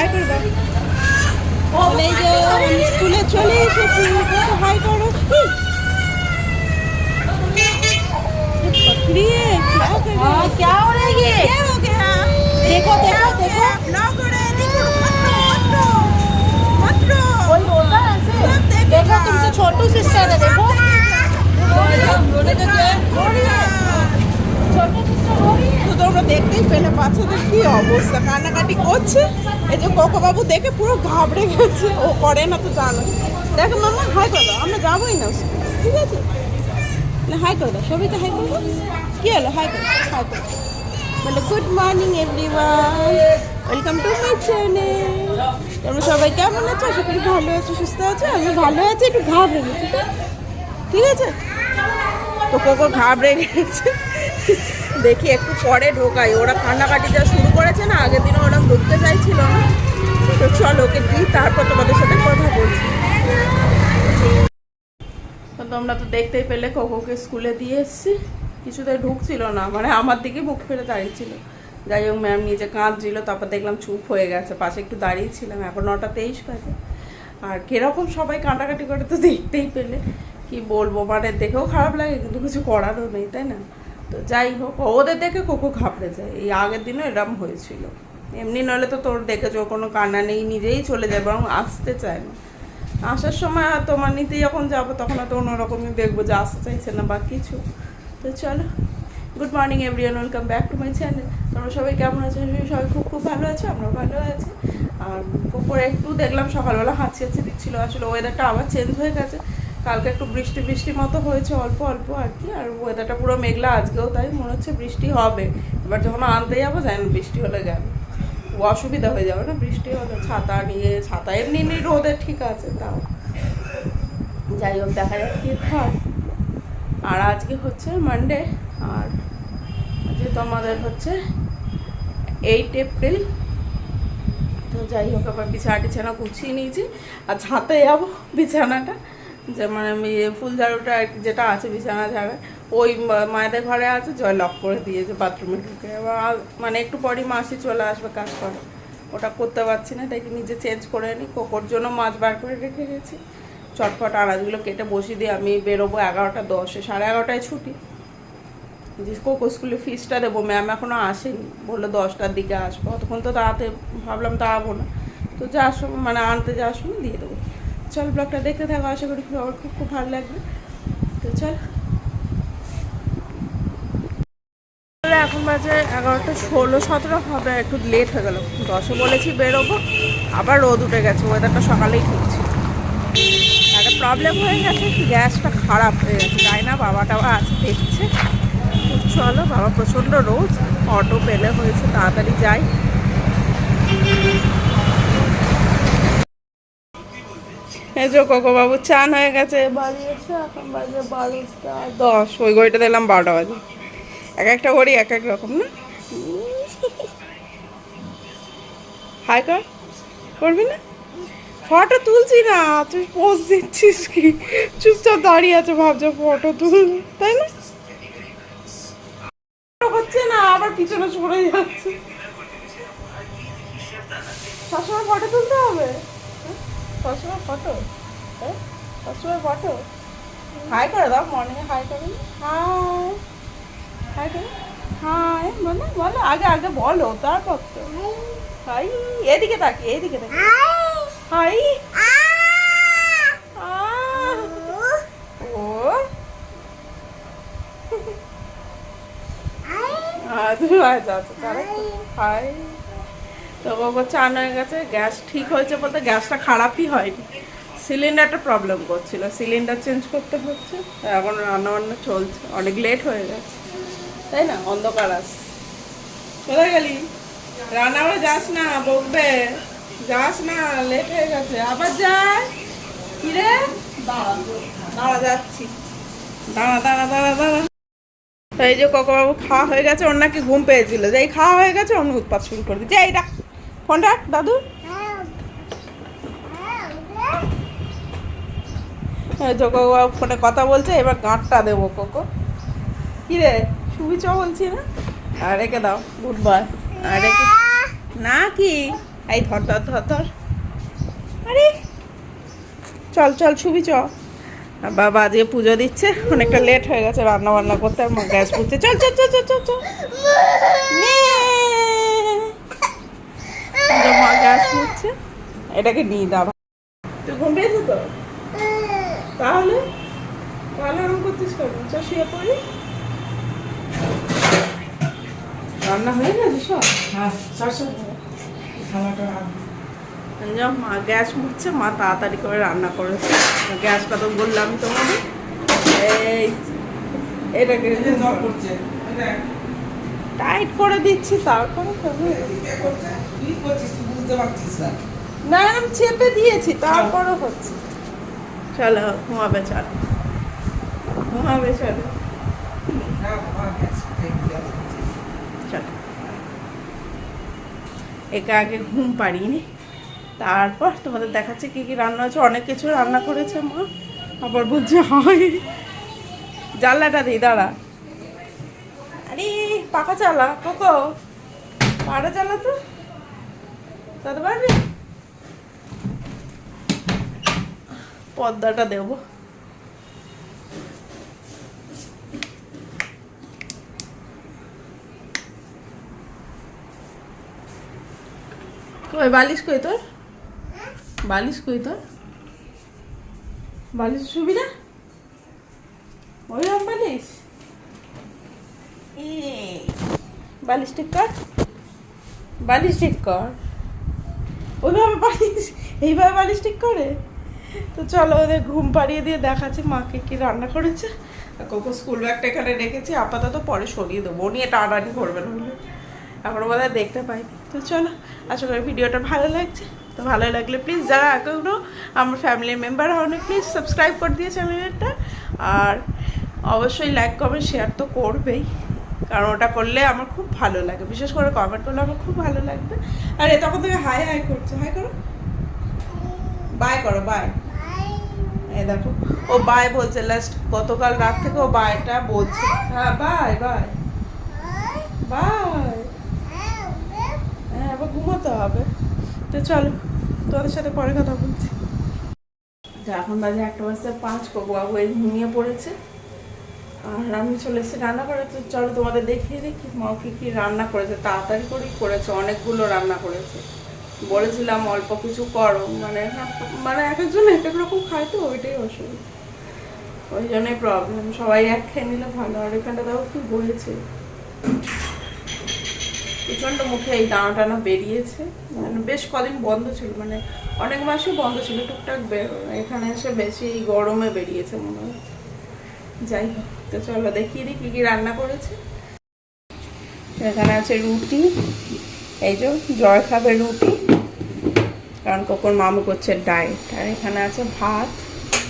High করে দাও। এই যে আমি স্কুলে চলে এসেছি, হাই করো। क्या हो रहा है ये? क्या हो गया? देखो देखो देखो ब्लॉग हो रहा है, देखो मत रो कोई होता है ऐसे। देखो तुमसे छोटू सिस्टर है, देखो रोने का क्या है, रो रही है छोटू सिस्टर, रो रही है। তো তোমরা দেখতেই পেলে বাচ্চাদের কি অবস্থা, কান্নাকাটি করছে। এই যে কোকো বাবু দেখে পুরো ঘাবড়ে গেছে, ও করে না তো জানো। দেখো মামা হাই করো, আমরা যাবোই না ঠিক আছে, হাই করে দাও সবাইকে, হাই করবো। কি হলো, হাই করো, হাই করো বলে good morning everyone, welcome to my channel. তোমরা সবাই কেমন আছো? আশা করি ভালো আছো, সুস্থ আছো। আমি ভালো আছি, একটু ঘাবড়ে গেছি, ঠিক আছে। তো কোকো ঘাবড়ে গেছে, দেখি একটু পরে ঢোকাই। ওরা কান্নাকাটি যা শুরু করেছে না, আগের দিনে ওরা ঢুকতে চাইছিল না। তো চলো ওকে দিই, তারপর তোমাদের সাথে কথা বলছি। তো তোমরা তো দেখতেই পেলে কোকোকে স্কুলে দিয়ে এসেছি। কিছুতেই ঢুকছিল না, মানে আমার দিকে মুখ ফেলে দাঁড়িয়েছিল। যাই হোক ম্যাম নিজে কাঁদছিল, তারপর দেখলাম চুপ হয়ে গেছে, পাশে একটু দাঁড়িয়েছিলাম। এখন 9:23 বাজে, আর কিরকম সবাই কাঁটাকাটি করে তো দেখতেই পেলে। কি বলবো, মানে দেখেও খারাপ লাগে, কিন্তু কিছু করারও নেই, তাই না। তো যাই হোক, ওদের দেখে কোকো ঘাবড়ে যায়। এই আগের দিনও এরম হয়েছিল। এমনি নইলে তো তোর দেখেছো কোনো কান্না নেই, নিজেই চলে যায়, বরং আসতে চায় না। আসার সময় তোমার নিতে যখন যাবো তখন হয়তো অন্যরকমই দেখবো, যে আসতে চাইছে না বা কিছু। তো চলো, good morning everyone, welcome back to my channel. তোমরা সবাই কেমন আছো? সবাই খুব খুব ভালো আছে, আমরা ভালো আছি। আর কোকোর একটু দেখলাম সকালবেলা হাঁচি দিচ্ছিলো। আসলে ওয়েদারটা আবার চেঞ্জ হয়ে গেছে। কালকে একটু বৃষ্টি মতো হয়েছে, অল্প অল্প আর কি। আর ওয়েদারটা পুরো মেঘলা, আজকেও তাই মনে হচ্ছে বৃষ্টি হবে। এবার যখন আনতে যাবো জানি বৃষ্টি হলে গেল অসুবিধা হয়ে যাবে না, বৃষ্টি হলে। ছাতা এমনি রোদে ঠিক আছে, তাও যাই হোক দেখা যাক কি হয়। আর আজকে হচ্ছে মানডে, আর আজকে তোমাদের হচ্ছে 8 এপ্রিল। তো যাই হোক, আবার বিছানা গুছিয়ে নিয়েছি, আর ছাতে যাবো বিছানাটা, যে মানে আমি ফুল ঝাড়ুটা যেটা আছে বিছানা ঝাড়ে, ওই মায়েদের ঘরে আছে, জয় লক করে দিয়েছে বাথরুমে ঢুকে। এবার মানে একটু পরই মাসি চলে আসবে কাজ করে, ওটা করতে পারছি না, তাই কি নিজে চেঞ্জ করে নিই। কোকোর জন্য মাছ বার করে রেখে গেছি, চটপট আনাজগুলো কেটে বসিয়ে দিয়ে আমি বেরোবো 11:10, 11:30 ছুটি। যে কোকো স্কুলে ফিসটা দেবো, ম্যাম এখনও আসেনি, বললো 10টার দিকে আসবো। অতক্ষণ তো দাঁড়াতে ভাবলাম দাঁড়াবো না, তো যা সময় মানে আনতে যাওয়ার সময় দিয়ে দেবো। চল ব্লগটা দেখতে থাকো, আশা করি আমার খুব খুব ভালো লাগবে। তো চল, এখন বাজে 11:16-17 হবে, একটু লেট হয়ে গেল। 10 বলেছি বেরোবো, আবার রোদ উঠে গেছে। ওয়েদারটা সকালেই ঠিক ছিল। একটা প্রবলেম হয়ে গেছে, গ্যাসটা খারাপ হয়ে গেছে, তাই না। বাবাটাও আছে দেখছে। চলো, বাবা প্রচণ্ড রোদ, অটো পেলে হয়েছে, তাড়াতাড়ি যাই। এই যে কোকো বাবু চান হয়ে গেছে, বাজিয়েছে, এখন বাজে 12:10। ওই ঘড়িটা দিলাম 12টা বাজে। এক একটা ঘড়ি এক এক রকম না। হাই কর, করবি না? ফটো তুলছি না, তুই পোজ দিচ্ছিস কি? চুপচাপ দাঁড়িয়ে আছে, ভাবছো ফটো তুল, তাই না? হচ্ছে না, আবার পিছনে সরে যাচ্ছে। সবসময় ফটো তুলতে হবে, সবসময় ফটো, সবসময় ফটো। হাই করে দাও, মর্নিংয়ে হাই করুন। হাই, হাই করো, হাই বলো বলো, আগে আগে বলো, তারপর তো হাই। এদিকে তাকিয়ে, এদিকে তাকিয়ে হাই। ও তুমি যাচ্ছ তারা হাই। তো বাবা চান হয়ে গেছে, গ্যাস ঠিক হয়েছে বলতে গ্যাসটা খারাপই হয়নি, সিলিন্ডারটা প্রবলেম করছিল, সিলিন্ডার চেঞ্জ করতে হচ্ছে। এখন রান্নাবান্না চলছে, অনেক লেট হয়ে গেছে, তাই না। অন্ধকার আসছে। কোথায় গেলি? রান্নাঘরে যাস না, বকবে, যাস না, লেট হয়ে গেছে। আবার যায় কি রে? দাঁড়া যাচ্ছি, দাঁড়া দাঁড়া দাঁড়া দাঁড়া। এই যে কোকোবাবু খাওয়া হয়ে গেছে, ওর নাকি ঘুম পেয়েছিল, যে এই খাওয়া হয়ে গেছে অন্য উৎপাত শুরু করে দিচ্ছে। এইটা ফোন রাখ দাদু। কোকোবাবু ফোনে কথা বলছে, এবার গাঁটটা দেবো। কোকো কি রে শুবি চ বলছি না, আর রেখে দাও, গুড বাই। আর রেখে না কি এই ধর ধর ধর ধর, আরে চল চল ছবি চ। বাবা আজকে পুজো দিচ্ছে, অনেকটা লেট হয়ে গেছে রান্না বান্না করতে, আর মা গ্যাস পুড়ছে। চল চল চল চল চল চল, মা গ্যাস পুড়ছে, এটাকে নিয়ে দাও। তুই ঘুম পেয়েছো তো? তাহলে তাহলে আরাম করছিস কেন? চল শুয়ে পড়ি। রান্না হয়ে গেছে সব? হ্যাঁ, সরষে খাওয়াটা মা গ্যাস মুছছে, মা তাড়াতাড়ি করে রান্না করেছে। গ্যাসটা তো বললাম তোমাদের, এই এটাকে জল করছে। টাইট করে দিচ্ছি, তারপরে কি করছিস তুই বুঝতে পারছিস না? না আমি চেপে দিয়েছি, তারপরে হচ্ছে। চলো ঘুমাবে, চলো ঘুমাবে, চলো চলো। একে আগে ঘুম পাড়িনি, তারপর তোমাদের দেখাচ্ছে কি কি রান্না হচ্ছে। অনেক কিছু রান্না করেছে মা, আবার বলছে হয়। জানলাটা দিই, দাঁড়া। আরে পাখা চালা কোকো, পাড়া চালা তো, তাতে পারবি? পর্দাটা দেবো। কই বালিশ, কই তোর বালিশ, কই তোর বালিশ? শুবি না ওইরকম বালিশ? বালিশ ঠিক কর, বালিশ ঠিক কর। ওইভাবে বালিশ, এইভাবে বালিশ ঠিক করে? তো চলো ওদের ঘুম পাড়িয়ে দিয়ে দেখাচ্ছি মাকে কি রান্না করেছে। কোকো স্কুল ব্যাগটা এখানে রেখেছি, আপাতত পরে সরিয়ে দেবো, উনি এটা টানাটানি করবে না বলে এখনো বোধহয় দেখতে পাইনি। তো চলো, আশা করি ভিডিওটা ভালো লাগছে। তো ভালো লাগলে প্লিজ যারা এখনো আমার ফ্যামিলির মেম্বার হয়নি প্লিজ সাবস্ক্রাইব করে দিয়ে চ্যানেলটা, আর অবশ্যই লাইক কমেন্ট শেয়ার তো করবেই, কারণ ওটা করলে আমার খুব ভালো লাগে, বিশেষ করে কমেন্ট করলে আমার খুব ভালো লাগবে। আর এ তখন থেকে হাই হাই করছে, হাই করো, বাই করো, বাই। এই দেখো ও বাই বলছে, লাস্ট গতকাল রাত থেকে ও বাইটা বলছে। হ্যাঁ বাই বাই বাই, হ্যাঁ আবার ঘুমোতে হবে। তো চলো তোমাদের সাথে পরে কথা বলছি। এখন বাজে 1:05, বাবু এই ঘুমিয়ে পড়েছে, আর আমি চলে এসেছি রান্না করে। তো চলো তোমাদের দেখিয়ে দেখি মা কি কি রান্না করেছে, তাড়াতাড়ি করেই করেছে, অনেকগুলো রান্না করেছে। বলেছিলাম অল্প কিছু করো, মানে এক একজন এক এক রকম খায়, তো ওইটাই অসুবিধা, ওই জন্যই প্রবলেম। সবাই এক খেয়ে নিলে ভালো। আর এখানটা দেখো কি বলেছে, প্রচণ্ড মুখে এই দানা টানা বেরিয়েছে, মানে বেশ কদিন বন্ধ ছিল, মানে অনেক মাসই বন্ধ ছিল, টুকটাক এখানে এসে বেশি গরমে বেরিয়েছে মনে হয়। যাই হোক, তো চলো দেখিয়ে দিই কী কী রান্না করেছে। এখানে আছে রুটি, এই যে জয় খাবে রুটি, কারণ কখন মামু করছে ডায়েট। আর এখানে আছে ভাত,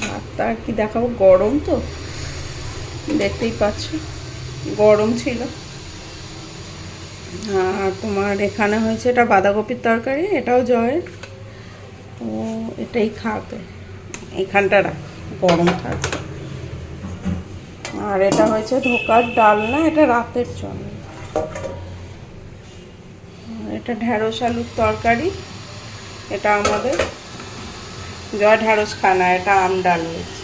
ভাতটা আর কি দেখাবো, গরম তো দেখতেই পাচ্ছ, গরম ছিল। আর তোমার এখানে হয়েছে এটা বাঁধাকপির তরকারি, এটাও জয়ের, ও এটাই খাবে, এইখানটা রাখ গরম থাকবে। আর এটা হয়েছে ধোকার ডালনা, এটা রাতের জন্য। এটা ঢ্যাঁড়স আলুর তরকারি, এটা আমাদের জয় ঢ্যাঁড়স খানা, এটা আম ডাল হয়েছে।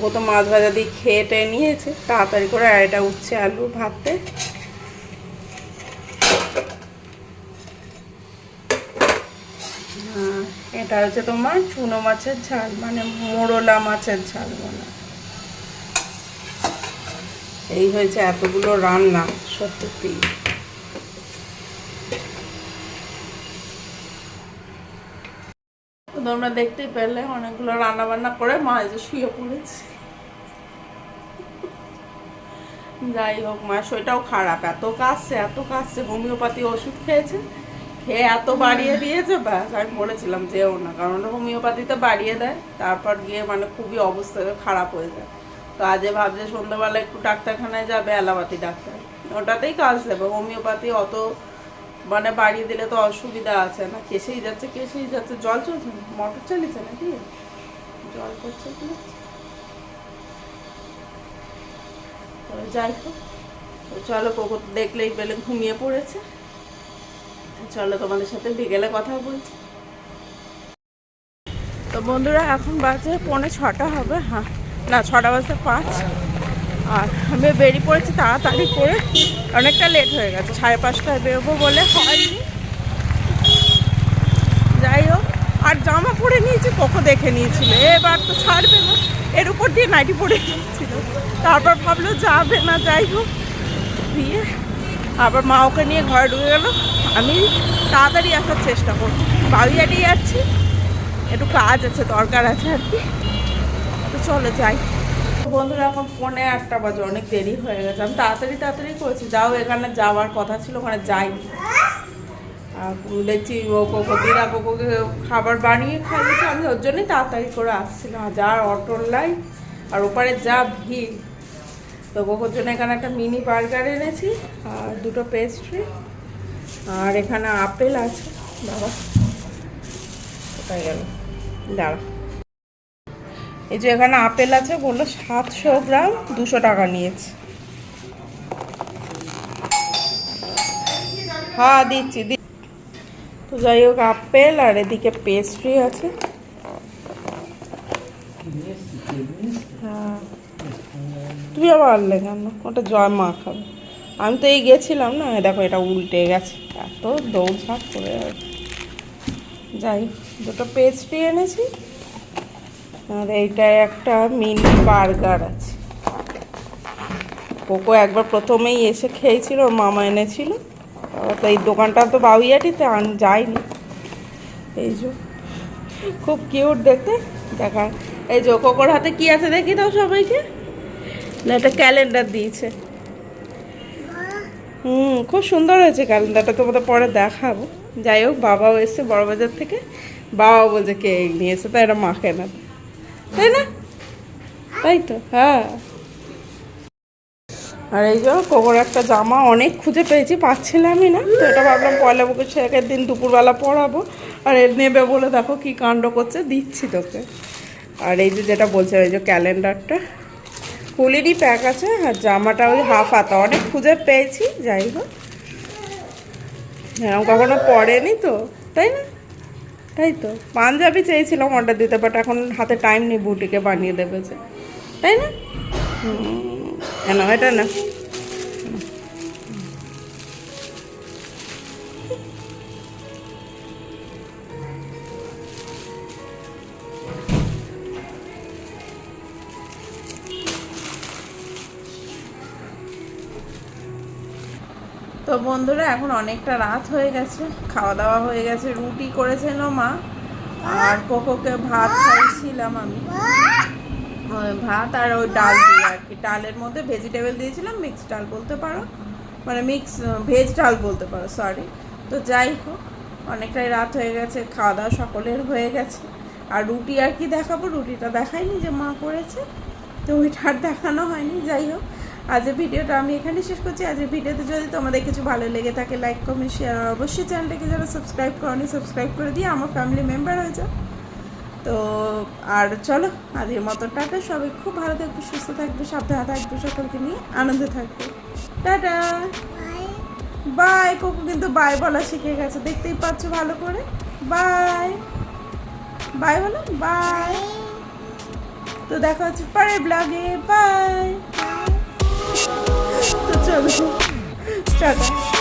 ও তো মাছ ভাজা দিয়ে খেয়ে টেয়ে নিয়েছে তাড়াতাড়ি করে, আর এটা উচ্ছে আলু ভাতে। এটা হচ্ছে তোমার চুনো মাছের ঝাল, মানে মোরলা মাছের ঝাল বলা। এই হয়েছে এতগুলো রান্না, সত্যি। তোমরা দেখতেই পেলে অনেকগুলো রান্না বান্না করে মা যে শুয়ে পড়েছে। যাই হোক, মা শরীরটাও খারাপ, এত কাশছে, হোমিওপ্যাথি ওষুধ খেয়েছে, খেয়ে এত বাড়িয়ে দিয়েছে, ব্যাস আমি বলেছিলাম যেও না, কারণ হোমিওপ্যাথিতে বাড়িয়ে দেয়, তারপর গিয়ে মানে খুবই অবস্থা খারাপ হয়ে যায়। তো আজে ভাবছে সন্ধ্যাবেলা একটু ডাক্তারখানায় যাবে, অ্যালোপ্যাথি ডাক্তার, ওটাতেই কাজ দেবে। হোমিওপ্যাথি অত মানে বাড়িয়ে দিলে তো অসুবিধা আছে না, কেসেই যাচ্ছে। জল চলছে না, মোটর চালিয়েছে নাকি, জল করছে কি। যাই হোক, তো চলো, কোকো তো দেখলেই পেলে ঘুমিয়ে পড়েছে। চলো তোমাদের সাথে বিকেলে কথা বলছি। তো বন্ধুরা এখন বাজে 5:45 হবে, হ্যাঁ না 6:05। আর আমি বেরিয়ে পড়েছি তাড়াতাড়ি করে, অনেকটা লেট হয়ে গেছে, 5:30টায় বেরোবো বলে হয়নি। যাই হোক, আর জামা পরে নিয়েছি, কোকো দেখে নিয়েছিল, এবার তো ছাড়বে না, এর উপর দিয়ে নাইটি পরে নিয়েছিল। তারপর ভাবলো যাবে না, যাই হোক দিয়ে আবার মা ওকে নিয়ে ঘরে ঢুকে গেল। আমি তাড়াতাড়ি আসার চেষ্টা করছি, বাড়ি যাচ্ছি, একটু কাজ আছে, দরকার আছে আর কি। তো চলো যাই। বন্ধুরা এখন 7:45 বাজে, অনেক দেরি হয়ে গেছে। আমি তাড়াতাড়ি করেছি, যাও এখানে যাওয়ার কথা ছিল, ওখানে যাইনি। আর দেখছি ও দিদা কোকোকে খাবার বানিয়ে খাইয়েছে, আমি ওর জন্যই তাড়াতাড়ি করে আসছিলাম। আর যা অটোর লাইন, আর ওপারে যা ভিড়। তো কোকোর জন্য এখানে একটা মিনি বার্গার এনেছি, আর 2টো পেস্ট্রি, আর এখানে আপেল আছে। বাবা কোথায় গেল, দাঁড়া। এই যে এখানে আপেল আছে, বললো 700 গ্রাম 200 টাকা নিয়েছে। হ্যাঁ দিচ্ছি। তো যাই হোক, আপেল আর এদিকে পেস্ট্রি আছে। হ্যাঁ তুই আবার আনলে কেন, ওটা জয় মা খাবে। আমি তো এই গেছিলাম না, দেখো এটা উল্টে গেছে, এত দৌড়ঝাঁপ করে। যাই, 2টো পেস্ট্রি এনেছি, আর এইটায় একটা মিনি বার্গার আছে। কোকো একবার প্রথমেই এসে খেয়েছিল, ওর মামা এনেছিল। তো এই দোকানটা তো বাউইয়াটিতে যায়নি। এই যে খুব কিউট দেখতে, দেখা। এই যে কোকোর হাতে কি আছে দেখি দাও সবাইকে। না, একটা ক্যালেন্ডার দিয়েছে। খুব সুন্দর হয়েছে ক্যালেন্ডারটা, তোমাদের পরে দেখাবো। যাই হোক, বাবাও এসছে বড়বাজার থেকে, বাবা বলছে কে নিয়েছে, তাই এটা মাকে না, তাই না? তাই তো, হ্যাঁ। আর এই যে কোকোর একটা জামা অনেক খুঁজে পেয়েছি, পাচ্ছিলামই না, তো এটা ভাবলাম পয়লা বৈশাখের দিন দুপুরবেলা পরাবো। আর এর নেবে বলে দেখো কি কাণ্ড করছে, দিচ্ছি তোকে। আর এই যে যেটা বলছে, এই যে ক্যালেন্ডারটা ফুলেরই প্যাক আছে, আর জামাটা ওই হাফ হাতা, অনেক খুঁজে পেয়েছি। যাই হোক, হ্যাঁ কখনো পরেনি তো, তাই না? তাই তো, পাঞ্জাবি চেয়েছিলাম অর্ডার দিতে, বাট এখন হাতে টাইম নেই, বুটিকে বানিয়ে দেবে যে, তাই না? কেন এটা না, তো বন্ধুরা এখন অনেকটা রাত হয়ে গেছে, খাওয়া দাওয়া হয়ে গেছে। রুটি করেছিল মা, আর কোকোকে ভাত খাইছিলাম আমি, ভাত আর ওই ডাল দিয়ে আর কি। ডালের মধ্যে ভেজিটেবল দিয়েছিলাম, মিক্স ডাল বলতে পারো, মানে মিক্স ভেজ ডাল বলতে পারো, সরি। তো যাই হোক, অনেকটাই রাত হয়ে গেছে, খাওয়া দাওয়া সকলের হয়ে গেছে। আর রুটি আর কি দেখাবো, রুটিটা দেখাইনি যে মা করেছে, তো ওইটা আর দেখানো হয়নি। যাই হোক, আজকের ভিডিওটা আমি এখানে শেষ করছি। আজকের ভিডিওতে যদি তোমাদের কিছু ভালো লেগে থাকে, লাইক কমেন্ট শেয়ার, আর অবশ্যই চ্যানেলটাকে যারা সাবস্ক্রাইব করনি সাবস্ক্রাইব করে দিয়ে আমার ফ্যামিলি মেম্বার হয়ে যাও। তো আর চলো, আজকের মতো টাটা। সবাই খুব ভালো থাকবে, সুস্থ থাকবে, সাবধানে থাকবে, সকলকে নিয়ে আনন্দে থাকবে। Tata, bye. কোকো কিন্তু বাই বলা শিখে গেছে, দেখতেই পাচ্ছ ভালো করে। বাই বাই বলো, বাই। তো দেখা হচ্ছে পরের ব্লগে, বাই। তো চলো টাটা।